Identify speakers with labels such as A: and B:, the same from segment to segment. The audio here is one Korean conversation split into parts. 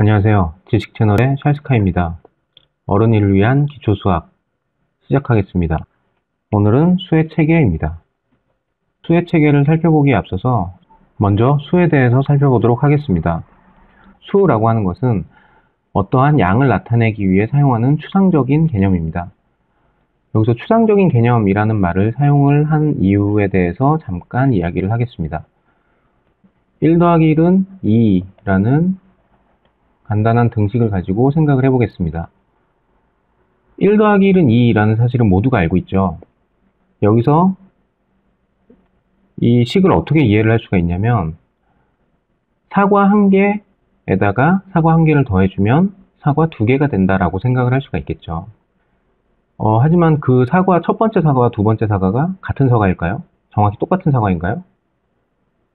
A: 안녕하세요. 지식 채널의 샬스카입니다. 어른이를 위한 기초 수학 시작하겠습니다. 오늘은 수의 체계입니다. 수의 체계를 살펴보기에 앞서서 먼저 수에 대해서 살펴보도록 하겠습니다. 수라고 하는 것은 어떠한 양을 나타내기 위해 사용하는 추상적인 개념입니다. 여기서 추상적인 개념이라는 말을 사용을 한 이유에 대해서 잠깐 이야기를 하겠습니다. 1 더하기 1은 2라는 간단한 등식을 가지고 생각을 해보겠습니다. 1 더하기 1은 2라는 사실은 모두가 알고 있죠. 여기서 이 식을 어떻게 이해를 할 수가 있냐면 사과 1개에다가 사과 1개를 더해주면 사과 2개가 된다라고 생각을 할 수가 있겠죠. 하지만 그 사과, 첫 번째 사과와 두 번째 사과가 같은 사과일까요? 정확히 똑같은 사과인가요?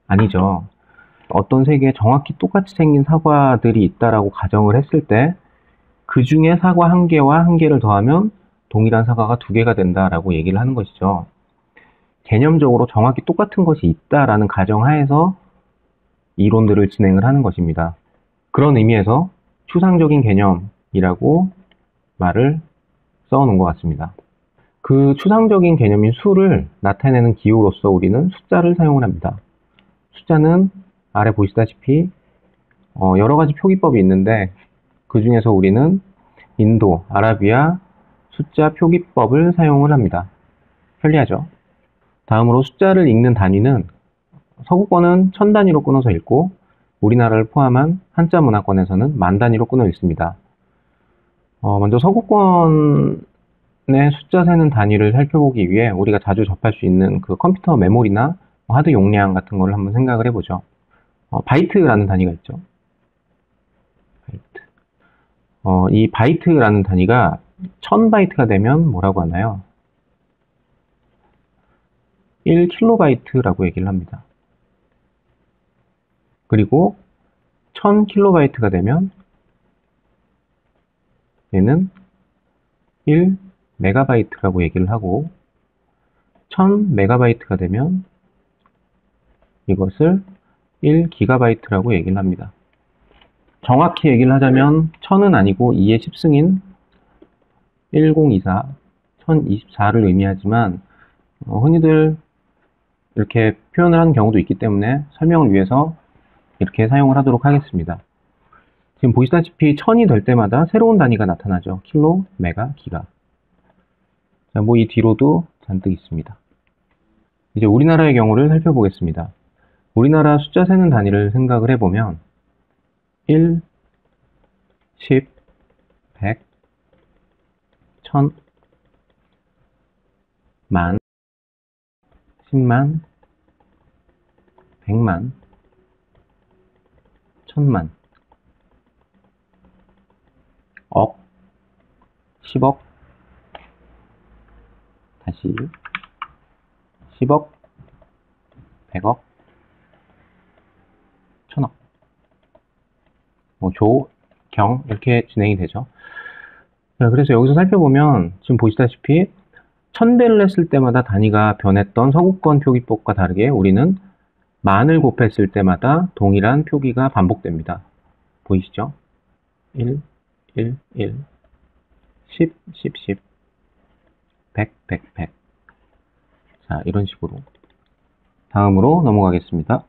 A: 아니죠. 어떤 세 개의 정확히 똑같이 생긴 사과들이 있다라고 가정을 했을 때 그 중에 사과 1개와 1개를 더하면 동일한 사과가 2개가 된다라고 얘기를 하는 것이죠. 개념적으로 정확히 똑같은 것이 있다라는 가정하에서 이론들을 진행을 하는 것입니다. 그런 의미에서 추상적인 개념이라고 말을 써놓은 것 같습니다. 그 추상적인 개념인 수를 나타내는 기호로서 우리는 숫자를 사용을 합니다. 숫자는 아래 보시다시피 여러 가지 표기법이 있는데 그 중에서 우리는 인도, 아라비아 숫자 표기법을 사용을 합니다. 편리하죠? 다음으로 숫자를 읽는 단위는 서구권은 1000단위로 끊어서 읽고 우리나라를 포함한 한자 문화권에서는 10,000단위로 끊어 읽습니다. 먼저 서구권의 숫자 세는 단위를 살펴보기 위해 우리가 자주 접할 수 있는 그 컴퓨터 메모리나 하드 용량 같은 거를 한번 생각을 해보죠. 바이트라는 단위가 있죠. 이 바이트라는 단위가 1000바이트가 되면 뭐라고 하나요? 1킬로바이트라고 얘기를 합니다. 그리고 1000킬로바이트가 되면 얘는 1메가바이트라고 얘기를 하고 1000메가바이트가 되면 이것을 1기가바이트라고 얘기를 합니다. 정확히 얘기를 하자면 1000은 아니고 2의 10승인 1024, 1024를 의미하지만 흔히들 이렇게 표현을 하는 경우도 있기 때문에 설명을 위해서 이렇게 사용을 하도록 하겠습니다. 지금 보시다시피 1000이 될 때마다 새로운 단위가 나타나죠. 킬로, 메가, 기가. 자, 뭐 이 뒤로도 잔뜩 있습니다. 이제 우리나라의 경우를 살펴보겠습니다. 우리나라 숫자 세는 단위를 생각을 해보면 1, 10, 100, 1000, 만, 10만, 100만, 1000만, 억, 10억, 다시 10억, 100억, 1000억, 조, 경 이렇게 진행이 되죠. 자, 그래서 여기서 살펴보면 지금 보시다시피 1000배를 했을 때마다 단위가 변했던 서구권 표기법과 다르게 우리는 만을 곱했을 때마다 동일한 표기가 반복됩니다. 보이시죠? 1, 1, 1, 10, 10, 10, 100, 100, 100. 자, 이런 식으로. 다음으로 넘어가겠습니다.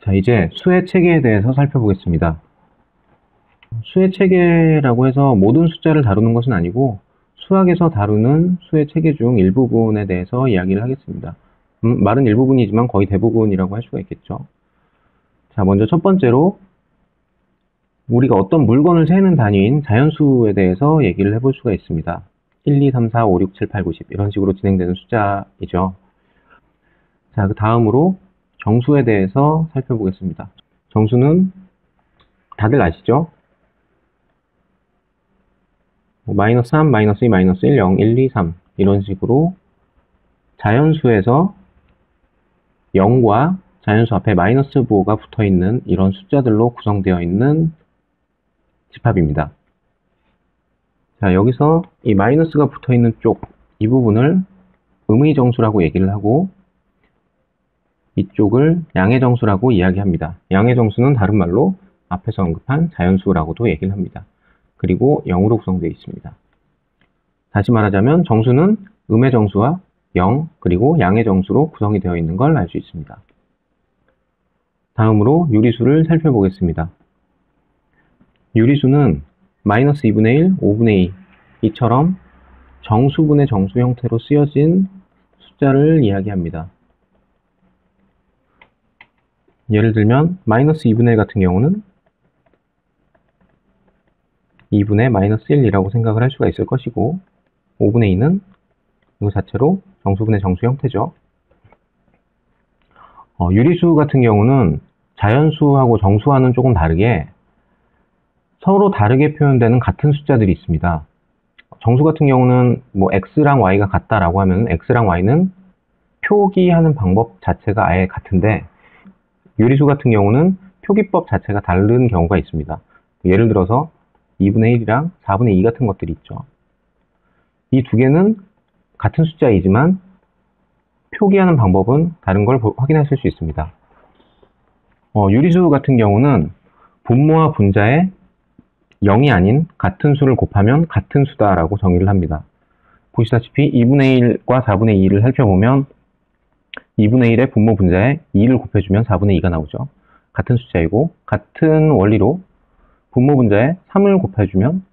A: 자, 이제 수의 체계에 대해서 살펴보겠습니다. 수의 체계라고 해서 모든 숫자를 다루는 것은 아니고 수학에서 다루는 수의 체계 중 일부분에 대해서 이야기를 하겠습니다. 말은 일부분이지만 거의 대부분이라고 할 수가 있겠죠. 자, 먼저 첫 번째로 우리가 어떤 물건을 세는 단위인 자연수에 대해서 얘기를 해볼 수가 있습니다. 1, 2, 3, 4, 5, 6, 7, 8, 9, 10 이런 식으로 진행되는 숫자이죠. 자, 그 다음으로 정수에 대해서 살펴보겠습니다. 정수는 다들 아시죠? 마이너스 3, 마이너스 2, 마이너스 1, 0, 1, 2, 3 이런 식으로 자연수에서 0과 자연수 앞에 마이너스 부호가 붙어있는 이런 숫자들로 구성되어 있는 집합입니다. 자, 여기서 이 마이너스가 붙어있는 쪽, 이 부분을 음의 정수라고 얘기를 하고 이쪽을 양의 정수라고 이야기합니다. 양의 정수는 다른 말로 앞에서 언급한 자연수라고도 얘기를 합니다. 그리고 0으로 구성되어 있습니다. 다시 말하자면 정수는 음의 정수와 0 그리고 양의 정수로 구성이 되어 있는 걸 알 수 있습니다. 다음으로 유리수를 살펴보겠습니다. 유리수는 마이너스 2분의 1, 5분의 2 이처럼 정수분의 정수 형태로 쓰여진 숫자를 이야기합니다. 예를 들면 마이너스 2분의 1 같은 경우는 2분의 마이너스 1이라고 생각을 할 수가 있을 것이고 5분의 2는 이거 자체로 정수분의 정수 형태죠. 유리수 같은 경우는 자연수하고 정수와는 조금 다르게 서로 다르게 표현되는 같은 숫자들이 있습니다. 정수 같은 경우는 뭐 x랑 y가 같다라고 하면 x랑 y는 표기하는 방법 자체가 아예 같은데 유리수 같은 경우는 표기법 자체가 다른 경우가 있습니다. 예를 들어서 2분의 1이랑 4분의 2 같은 것들이 있죠. 이 두 개는 같은 숫자이지만 표기하는 방법은 다른 걸 확인하실 수 있습니다. 유리수 같은 경우는 분모와 분자에 0이 아닌 같은 수를 곱하면 같은 수다라고 정의를 합니다. 보시다시피 2분의 1과 4분의 2를 살펴보면 2분의 1의 분모 분자에 2를 곱해주면 4분의 2가 나오죠. 같은 숫자이고 같은 원리로 분모 분자에 3을 곱해주면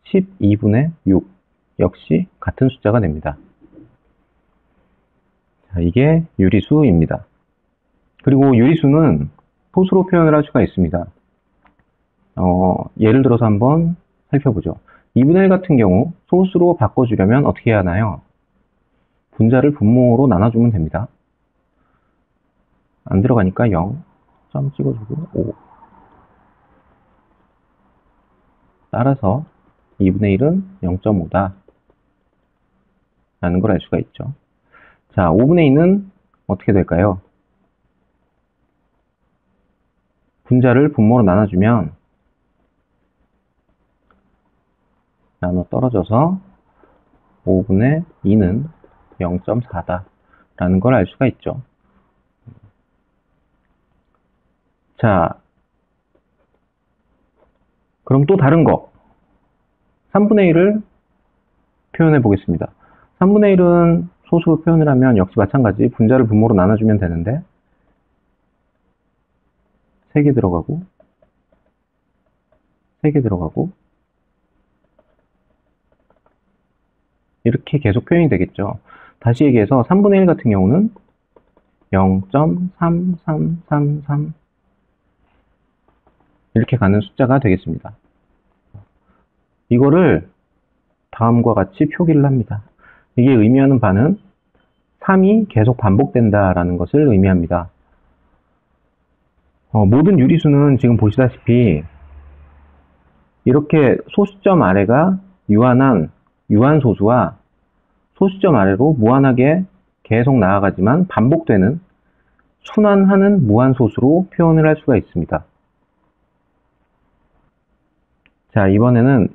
A: 12분의 6 역시 같은 숫자가 됩니다. 자, 이게 유리수입니다. 그리고 유리수는 소수로 표현을 할 수가 있습니다. 예를 들어서 한번 살펴보죠. 2분의 1 같은 경우 소수로 바꿔주려면 어떻게 해야 하나요? 분자를 분모로 나눠주면 됩니다. 안 들어가니까 0, 점 찍어주고 5. 따라서 2분의 1은 0.5다 라는 걸 알 수가 있죠. 자, 5분의 2는 어떻게 될까요? 분자를 분모로 나눠주면 나눠 떨어져서 5분의 2는 0.4다 라는 걸 알 수가 있죠. 자, 그럼 또 다른 거 3분의 1을 표현해 보겠습니다. 3분의 1은 소수로 표현을 하면 역시 마찬가지 분자를 분모로 나눠주면 되는데 3개 들어가고 3개 들어가고 이렇게 계속 표현이 되겠죠. 다시 얘기해서 3분의 1 같은 경우는 0.3333 이렇게 가는 숫자가 되겠습니다. 이거를 다음과 같이 표기를 합니다. 이게 의미하는 바는 3이 계속 반복된다라는 것을 의미합니다. 모든 유리수는 지금 보시다시피 이렇게 소수점 아래가 유한소수와 소수점 아래로 무한하게 계속 나아가지만 반복되는 순환하는 무한소수로 표현을 할 수가 있습니다. 자, 이번에는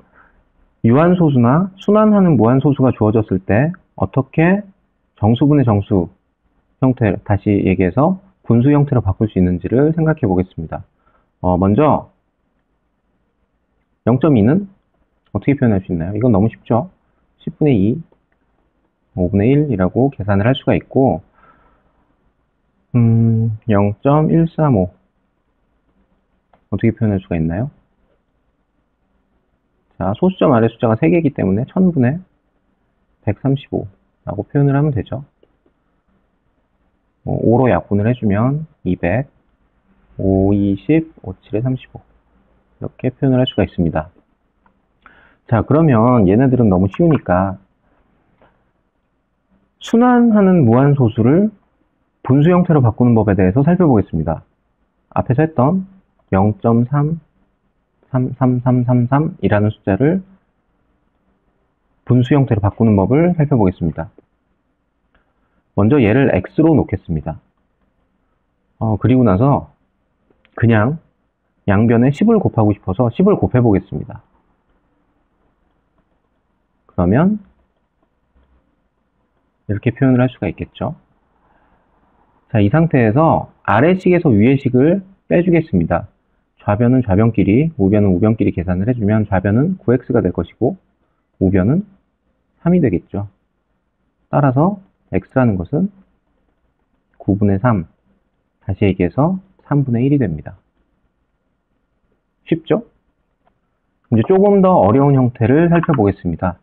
A: 유한소수나 순환하는 무한소수가 주어졌을 때 어떻게 정수분의 정수 형태, 다시 얘기해서 분수 형태로 바꿀 수 있는지를 생각해 보겠습니다. 먼저 0.2는 어떻게 표현할 수 있나요? 이건 너무 쉽죠? 10분의 2, 5분의 1이라고 계산을 할 수가 있고 0.135 어떻게 표현할 수가 있나요? 자, 소수점 아래 숫자가 3개이기 때문에 1000분의 135라고 표현을 하면 되죠. 5로 약분을 해주면 200, 5, 20, 5, 7에 35 이렇게 표현을 할 수가 있습니다. 자, 그러면 얘네들은 너무 쉬우니까 순환하는 무한소수를 분수 형태로 바꾸는 법에 대해서 살펴보겠습니다. 앞에서 했던 0.33333 이라는 숫자를 분수 형태로 바꾸는 법을 살펴보겠습니다. 먼저 얘를 x로 놓겠습니다. 그리고 나서 그냥 양변에 10을 곱하고 싶어서 10을 곱해 보겠습니다. 그러면 이렇게 표현을 할 수가 있겠죠. 자, 이 상태에서 아래식에서 위의식을 빼주겠습니다. 좌변은 좌변끼리, 우변은 우변끼리 계산을 해주면 좌변은 9x가 될 것이고 우변은 3이 되겠죠. 따라서 x라는 것은 9분의 3, 다시 얘기해서 3분의 1이 됩니다. 쉽죠? 이제 조금 더 어려운 형태를 살펴보겠습니다.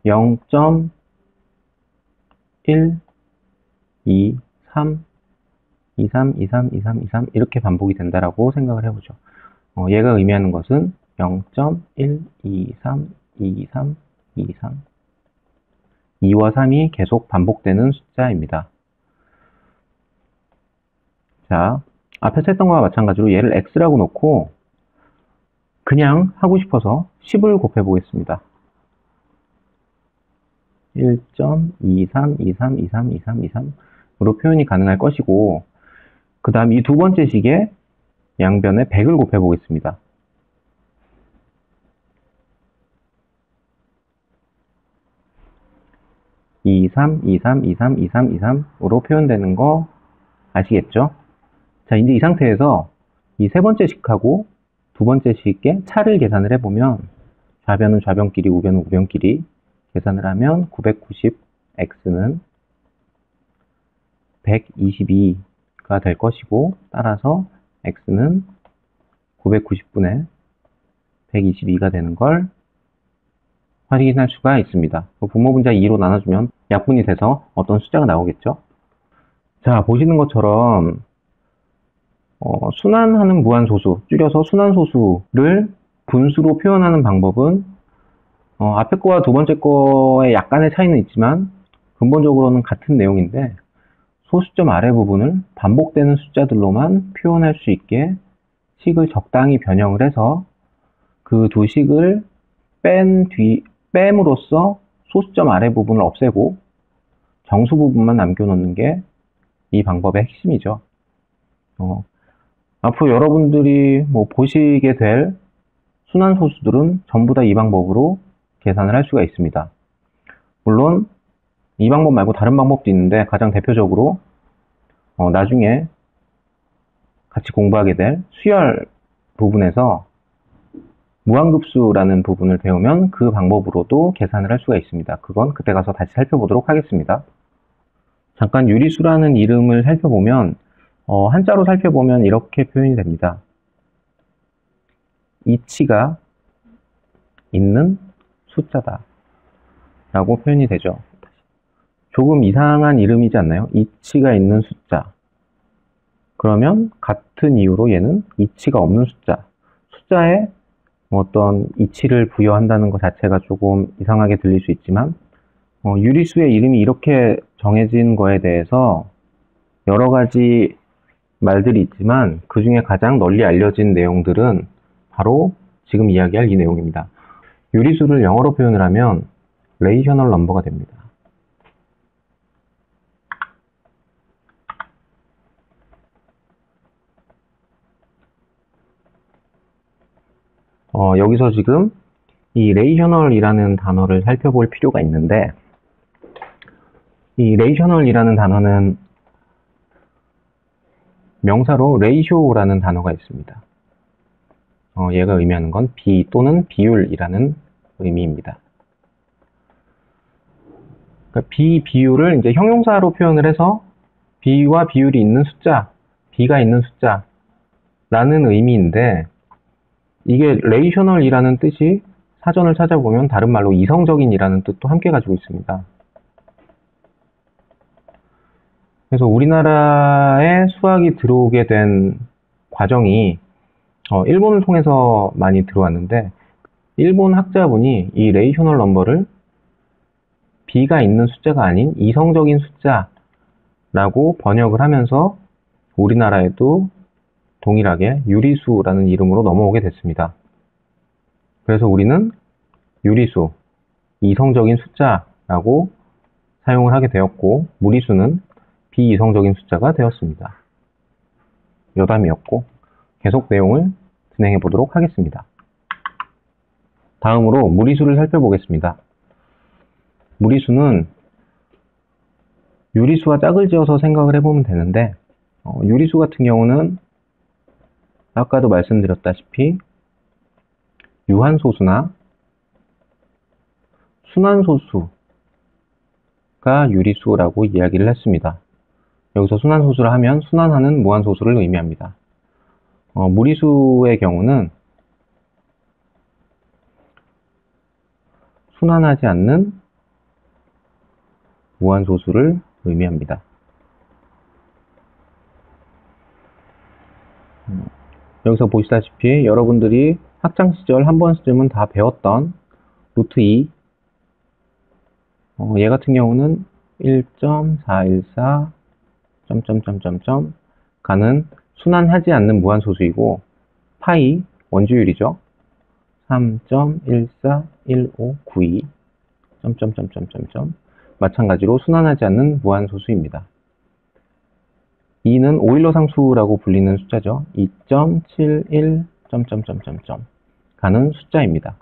A: 0.1, 2, 3, 2, 3, 2, 3, 2, 3, 2, 3 이렇게 반복이 된다라고 생각을 해보죠. 얘가 의미하는 것은 0.1, 2, 3, 2, 3, 2, 3 2와 3이 계속 반복되는 숫자입니다. 자, 앞에서 했던 거와 마찬가지로 얘를 x라고 놓고 그냥 하고 싶어서 10을 곱해 보겠습니다. 1.23, 23, 23, 23, 23으로 표현이 가능할 것이고 그 다음 이 두 번째 식에 양변에 100을 곱해 보겠습니다. 23, 23, 23, 23, 23으로 표현되는 거 아시겠죠? 자, 이제 이 상태에서 이 세 번째 식하고 두 번째 식의 차를 계산을 해보면 좌변은 좌변끼리, 우변은 우변끼리 계산을 하면 990x는 122가 될 것이고 따라서 x는 990분의 122가 되는 걸 확인할 수가 있습니다. 분모분자 2로 나눠주면 약분이 돼서 어떤 숫자가 나오겠죠? 자, 보시는 것처럼 순환하는 무한소수, 줄여서 순환소수를 분수로 표현하는 방법은 앞에 거와 두 번째 거에 약간의 차이는 있지만 근본적으로는 같은 내용인데 소수점 아래 부분을 반복되는 숫자들로만 표현할 수 있게 식을 적당히 변형을 해서 그 두 식을 뺨으로써 소수점 아래 부분을 없애고 정수 부분만 남겨놓는 게 이 방법의 핵심이죠. 앞으로 여러분들이 보시게 될 순환소수들은 전부 다 이 방법으로 계산을 할 수가 있습니다. 물론 이 방법 말고 다른 방법도 있는데 가장 대표적으로 나중에 같이 공부하게 될 수열 부분에서 무한급수라는 부분을 배우면 그 방법으로도 계산을 할 수가 있습니다. 그건 그때 가서 다시 살펴보도록 하겠습니다. 잠깐 유리수라는 이름을 살펴보면 한자로 살펴보면 이렇게 표현이 됩니다. 이치가 있는 숫자다 라고 표현이 되죠. 조금 이상한 이름이지 않나요? 이치가 있는 숫자. 그러면 같은 이유로 얘는 이치가 없는 숫자. 숫자에 어떤 이치를 부여한다는 것 자체가 조금 이상하게 들릴 수 있지만 유리수의 이름이 이렇게 정해진 거에 대해서 여러 가지 말들이 있지만 그 중에 가장 널리 알려진 내용들은 바로 지금 이야기할 이 내용입니다. 유리수를 영어로 표현을 하면 레이셔널 넘버가 됩니다. 여기서 지금 이 레이셔널이라는 단어를 살펴볼 필요가 있는데 이 레이셔널이라는 단어는 명사로 레이쇼라는 단어가 있습니다. 얘가 의미하는 건 비 또는 비율이라는 의미입니다. 그러니까 비율을 이제 형용사로 표현을 해서 비와 비율이 있는 숫자, 비가 있는 숫자라는 의미인데 이게 레이셔널이라는 뜻이 사전을 찾아보면 다른 말로 이성적인이라는 뜻도 함께 가지고 있습니다. 그래서 우리나라에 수학이 들어오게 된 과정이 일본을 통해서 많이 들어왔는데 일본 학자분이 이 레이셔널 넘버를 비가 있는 숫자가 아닌 이성적인 숫자라고 번역을 하면서 우리나라에도 동일하게 유리수라는 이름으로 넘어오게 됐습니다. 그래서 우리는 유리수, 이성적인 숫자라고 사용을 하게 되었고 무리수는 비이성적인 숫자가 되었습니다. 여담이었고 계속 내용을 진행해 보도록 하겠습니다. 다음으로 무리수를 살펴보겠습니다. 무리수는 유리수와 짝을 지어서 생각을 해보면 되는데 유리수 같은 경우는 아까도 말씀드렸다시피 유한소수나 순환소수가 유리수라고 이야기를 했습니다. 여기서 순환소수라 하면 순환하는 무한소수를 의미합니다. 무리수의 경우는 순환하지 않는 무한소수를 의미합니다. 여기서 보시다시피 여러분들이 학창시절 한 번쯤은 다 배웠던 루트 2, 얘 같은 경우는 1.414 가는 순환하지 않는 무한소수이고, 파이 원주율이죠. 3.141592 마찬가지로 순환하지 않는 무한소수입니다. 2는 오일러 상수라고 불리는 숫자죠. 2.71 가는 숫자입니다.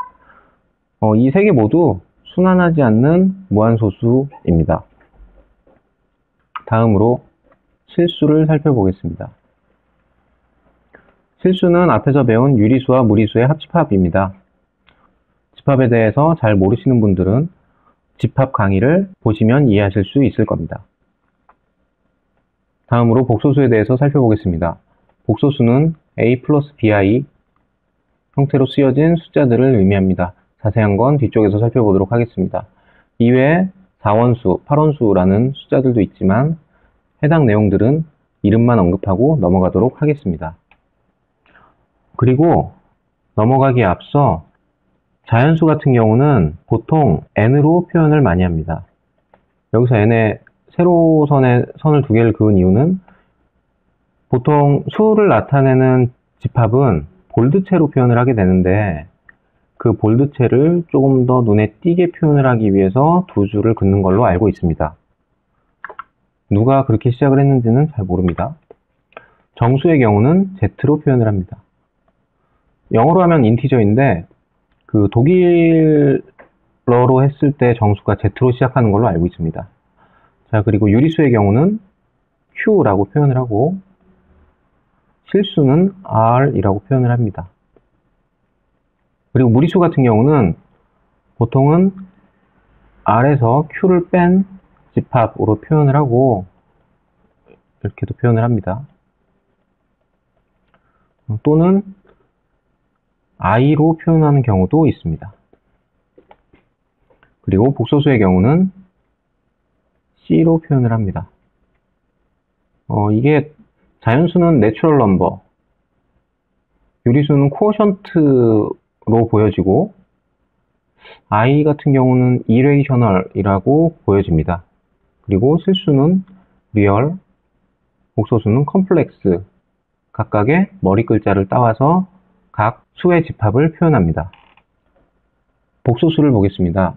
A: 이 세 개 모두 순환하지 않는 무한소수입니다. 다음으로 실수를 살펴보겠습니다. 실수는 앞에서 배운 유리수와 무리수의 합집합입니다. 집합에 대해서 잘 모르시는 분들은 집합 강의를 보시면 이해하실 수 있을 겁니다. 다음으로 복소수에 대해서 살펴보겠습니다. 복소수는 a 플러스 bi 형태로 쓰여진 숫자들을 의미합니다. 자세한 건 뒤쪽에서 살펴보도록 하겠습니다. 이외에 4원수, 8원수라는 숫자들도 있지만 해당 내용들은 이름만 언급하고 넘어가도록 하겠습니다. 그리고 넘어가기에 앞서 자연수 같은 경우는 보통 n으로 표현을 많이 합니다. 여기서 n에 세로선에 선을 두 개를 그은 이유는 보통 수를 나타내는 집합은 볼드체로 표현을 하게 되는데, 그 볼드체를 조금 더 눈에 띄게 표현을 하기 위해서 두 줄을 긋는 걸로 알고 있습니다. 누가 그렇게 시작을 했는지는 잘 모릅니다. 정수의 경우는 Z로 표현을 합니다. 영어로 하면 인티저인데 그 독일어로 했을 때 정수가 Z로 시작하는 걸로 알고 있습니다. 자, 그리고 유리수의 경우는 Q라고 표현을 하고 실수는 R이라고 표현을 합니다. 그리고 무리수 같은 경우는 보통은 R에서 Q를 뺀 집합으로 표현을 하고 이렇게도 표현을 합니다. 또는 I로 표현하는 경우도 있습니다. 그리고 복소수의 경우는 C로 표현을 합니다. 이게 자연수는 내추럴 넘버, 유리수는 코어션트로 보여지고 I 같은 경우는 이레이셔널이라고 보여집니다. 그리고 실수는 리얼, 복소수는 컴플렉스, 각각의 머리 글자를 따와서 각 수의 집합을 표현합니다. 복소수를 보겠습니다.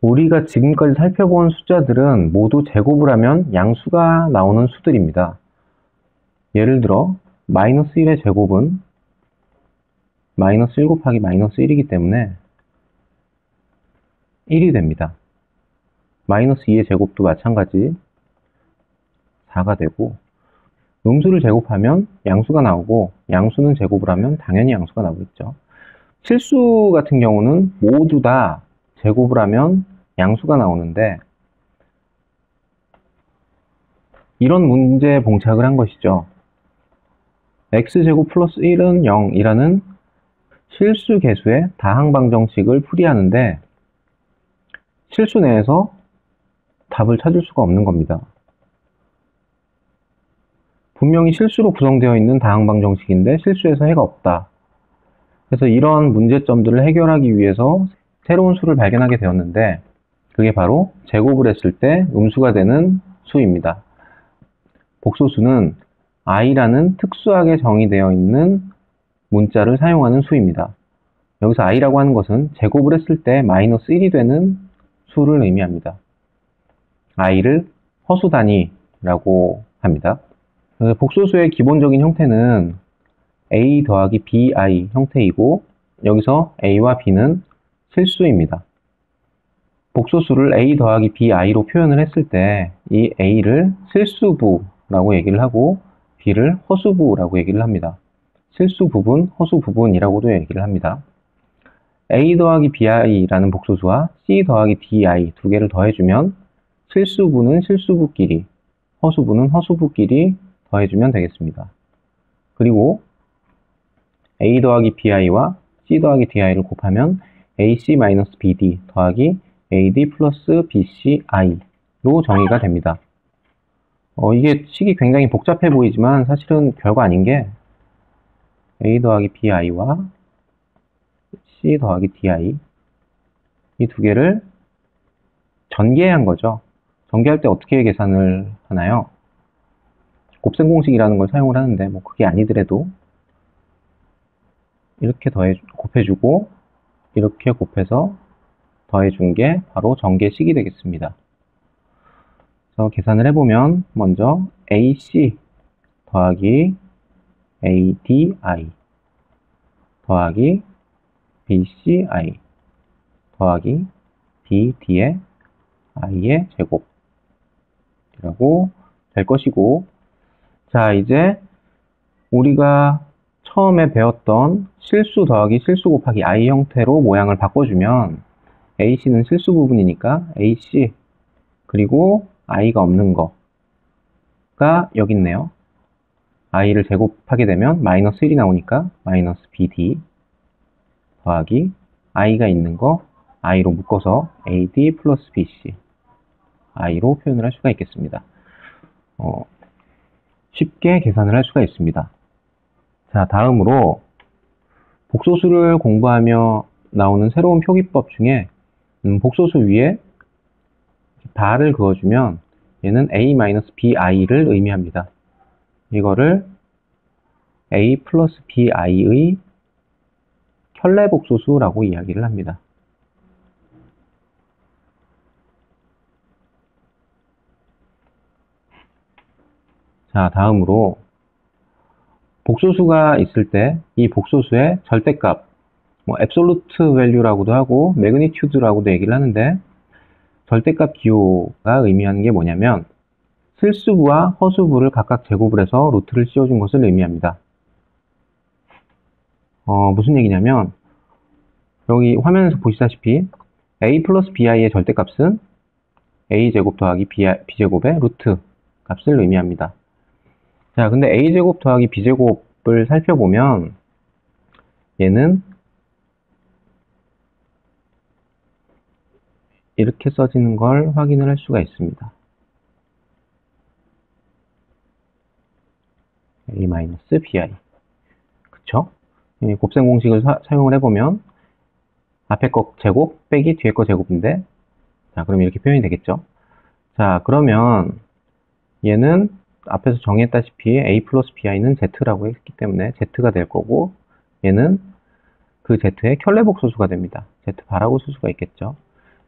A: 우리가 지금까지 살펴본 숫자들은 모두 제곱을 하면 양수가 나오는 수들입니다. 예를 들어 마이너스 1의 제곱은 마이너스 1 곱하기 마이너스 1이기 때문에 1이 됩니다. 마이너스 2의 제곱도 마찬가지 4가 되고, 음수를 제곱하면 양수가 나오고 양수는 제곱을 하면 당연히 양수가 나오겠죠. 실수 같은 경우는 모두 다 제곱을 하면 양수가 나오는데 이런 문제에 봉착을 한 것이죠. x제곱 플러스 1은 0이라는 실수 계수의 다항방정식을 풀이하는데 실수 내에서 답을 찾을 수가 없는 겁니다. 분명히 실수로 구성되어 있는 다항방정식인데 실수에서 해가 없다. 그래서 이런 문제점들을 해결하기 위해서 새로운 수를 발견하게 되었는데 그게 바로 제곱을 했을 때 음수가 되는 수입니다. 복소수는 i라는 특수하게 정의되어 있는 문자를 사용하는 수입니다. 여기서 i라고 하는 것은 제곱을 했을 때 마이너스 1이 되는 수를 의미합니다. i를 허수 단위라고 합니다. 복소수의 기본적인 형태는 a 더하기 bi 형태이고 여기서 a와 b는 실수입니다. 복소수를 a 더하기 bi로 표현을 했을 때 이 a를 실수부라고 얘기를 하고 b를 허수부라고 얘기를 합니다. 실수 부분, 허수 부분이라고도 얘기를 합니다. a 더하기 bi라는 복소수와 c 더하기 di 두 개를 더해주면 실수부는 실수부끼리, 허수부는 허수부끼리 더해주면 되겠습니다. 그리고 a 더하기 bi와 c 더하기 di를 곱하면 ac-bd 더하기 ad 플러스 bci로 정의가 됩니다. 이게 식이 굉장히 복잡해 보이지만 사실은 별거 아닌 게 a 더하기 bi와 c 더하기 di 이 두 개를 전개한 거죠. 전개할 때 어떻게 계산을 하나요? 곱셈 공식이라는 걸 사용을 하는데 뭐 그게 아니더라도 이렇게 곱해주고 이렇게 곱해서 더해준 게 바로 전개식이 되겠습니다. 그래서 계산을 해보면 먼저 AC 더하기 ADI 더하기 BCI 더하기 BD의 I의 제곱이라고 될 것이고, 자, 이제 우리가 처음에 배웠던 실수 더하기 실수 곱하기 I 형태로 모양을 바꿔주면 AC는 실수 부분이니까 AC 그리고 I가 없는 거가 여기 있네요. I를 제곱하게 되면 마이너스 1이 나오니까 마이너스 BD 더하기 I가 있는 거 I로 묶어서 AD 플러스 BC I로 표현을 할 수가 있겠습니다. 쉽게 계산을 할 수가 있습니다. 자, 다음으로 복소수를 공부하며 나오는 새로운 표기법 중에 복소수 위에 바를 그어주면 얘는 a-bi를 의미합니다. 이거를 a 플러스 bi의 켤레복소수라고 이야기를 합니다. 자, 다음으로 복소수가 있을 때 이 복소수의 절대값, 뭐 absolute value라고도 하고 magnitude라고도 얘기를 하는데, 절대값 기호가 의미하는 게 뭐냐면 실수부와 허수부를 각각 제곱을 해서 루트를 씌워준 것을 의미합니다. 무슨 얘기냐면 여기 화면에서 보시다시피 a 플러스 bi의 절대값은 a제곱 더하기 b제곱의 루트 값을 의미합니다. 자, 근데 a제곱 더하기 b제곱을 살펴보면 얘는 이렇게 써지는 걸 확인을 할 수가 있습니다. a-bi. 그쵸? 곱셈 공식을 사용을 해보면 앞에 거 제곱 빼기 뒤에 거 제곱인데, 자, 그럼 이렇게 표현이 되겠죠? 자, 그러면 얘는 앞에서 정했다시피 a 플러스 bi는 z라고 했기 때문에 z가 될 거고, 얘는 그 z의 켤레복소수가 됩니다. z바라고 쓸 수가 있겠죠.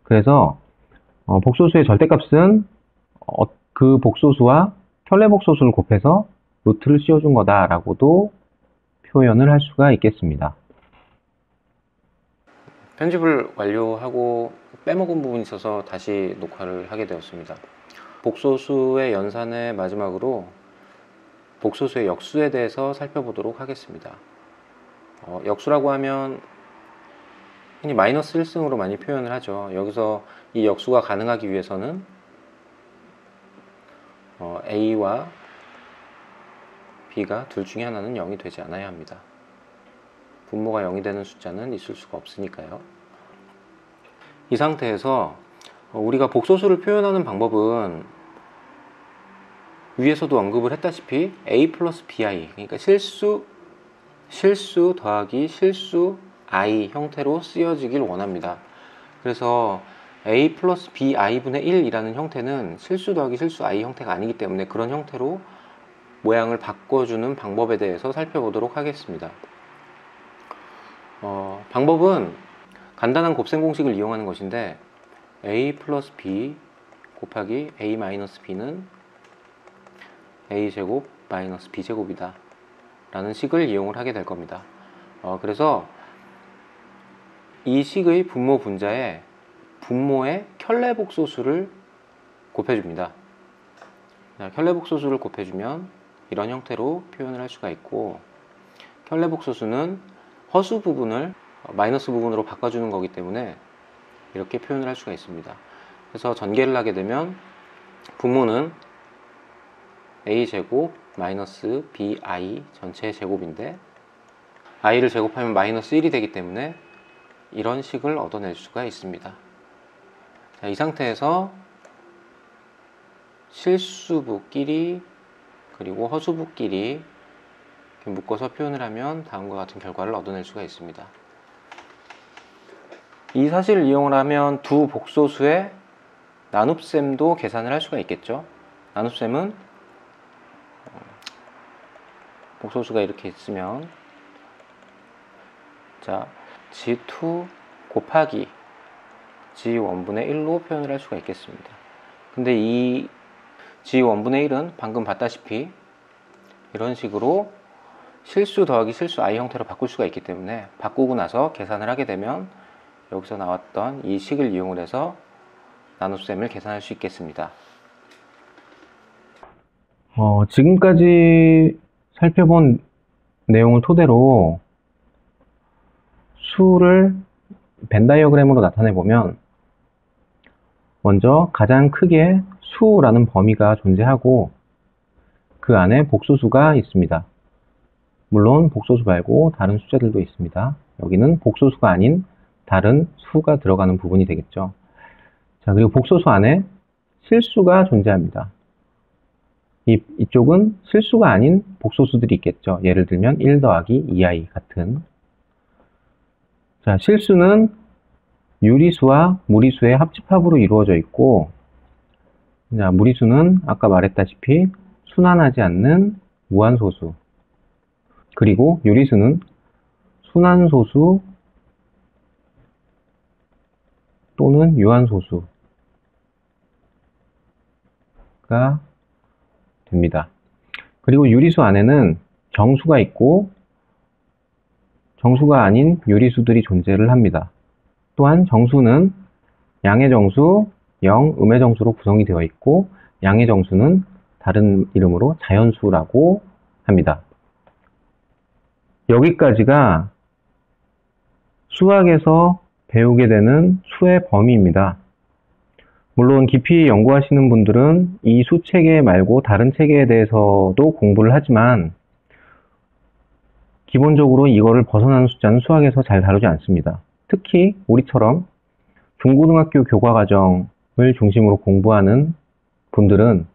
A: 그래서 복소수의 절대값은 그 복소수와 켤레복소수를 곱해서 루트를 씌워준 거다라고도 표현을 할 수가 있겠습니다.
B: 편집을 완료하고 빼먹은 부분이 있어서 다시 녹화를 하게 되었습니다. 복소수의 연산의 마지막으로 복소수의 역수에 대해서 살펴보도록 하겠습니다. 역수라고 하면 흔히 마이너스 1승으로 많이 표현을 하죠. 여기서 이 역수가 가능하기 위해서는 A와 B가 둘 중에 하나는 0이 되지 않아야 합니다. 분모가 0이 되는 숫자는 있을 수가 없으니까요. 이 상태에서 우리가 복소수를 표현하는 방법은 위에서도 언급을 했다시피 A 플러스 BI, 그러니까 실수 더하기 실수 I 형태로 쓰여지길 원합니다. 그래서 A 플러스 BI분의 1이라는 형태는 실수 더하기 실수 I 형태가 아니기 때문에 그런 형태로 모양을 바꿔주는 방법에 대해서 살펴보도록 하겠습니다. 방법은 간단한 곱셈 공식을 이용하는 것인데 A 플러스 B 곱하기 A 마이너스 B는 A제곱 마이너스 B제곱이다 라는 식을 이용을 하게 될 겁니다. 그래서 이 식의 분모 분자에 분모의 켤레복소수를 곱해줍니다. 켤레복소수를 곱해주면 이런 형태로 표현을 할 수가 있고, 켤레 복소수는 허수 부분을 마이너스 부분으로 바꿔주는 거기 때문에 이렇게 표현을 할 수가 있습니다. 그래서 전개를 하게 되면 분모는 a제곱 마이너스 bi 전체 제곱인데, i를 제곱하면 마이너스 1이 되기 때문에 이런 식을 얻어낼 수가 있습니다. 자, 이 상태에서 실수부끼리 그리고 허수부끼리 이렇게 묶어서 표현을 하면 다음과 같은 결과를 얻어낼 수가 있습니다. 이 사실을 이용을 하면 두 복소수의 나눗셈도 계산을 할 수가 있겠죠. 나눗셈은 복소수가 이렇게 있으면, 자, g2 곱하기 g1분의 1로 표현을 할 수가 있겠습니다. 근데 이 g1분의 1은 방금 봤다시피 이런 식으로 실수 더하기 실수 i 형태로 바꿀 수가 있기 때문에, 바꾸고 나서 계산을 하게 되면 여기서 나왔던 이 식을 이용을 해서 나눗셈을 계산할 수 있겠습니다.
A: 지금까지 살펴본 내용을 토대로 수를 벤 다이어그램으로 나타내 보면, 먼저 가장 크게 수라는 범위가 존재하고 그 안에 복소수가 있습니다. 물론 복소수 말고 다른 숫자들도 있습니다. 여기는 복소수가 아닌 다른 수가 들어가는 부분이 되겠죠. 자, 그리고 복소수 안에 실수가 존재합니다. 이쪽은 실수가 아닌 복소수들이 있겠죠. 예를 들면 1 더하기 2i 같은. 자, 실수는 유리수와 무리수의 합집합으로 이루어져 있고, 자, 무리수는 아까 말했다시피 순환하지 않는 무한소수, 그리고 유리수는 순환소수 또는 유한소수가 됩니다. 그리고 유리수 안에는 정수가 있고 정수가 아닌 유리수들이 존재를 합니다. 또한 정수는 양의 정수, 영, 음의 정수로 구성이 되어 있고, 양의 정수는 다른 이름으로 자연수라고 합니다. 여기까지가 수학에서 배우게 되는 수의 범위입니다. 물론 깊이 연구하시는 분들은 이 수 체계 말고 다른 체계에 대해서도 공부를 하지만, 기본적으로 이거를 벗어나는 숫자는 수학에서 잘 다루지 않습니다. 특히 우리처럼 중고등학교 교과과정을 중심으로 공부하는 분들은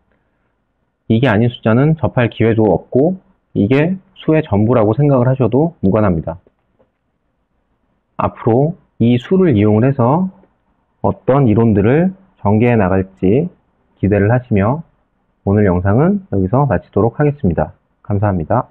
A: 이게 아닌 숫자는 접할 기회도 없고 이게 수의 전부라고 생각을 하셔도 무관합니다. 앞으로 이 수를 이용을 해서 어떤 이론들을 전개해 나갈지 기대를 하시며 오늘 영상은 여기서 마치도록 하겠습니다. 감사합니다.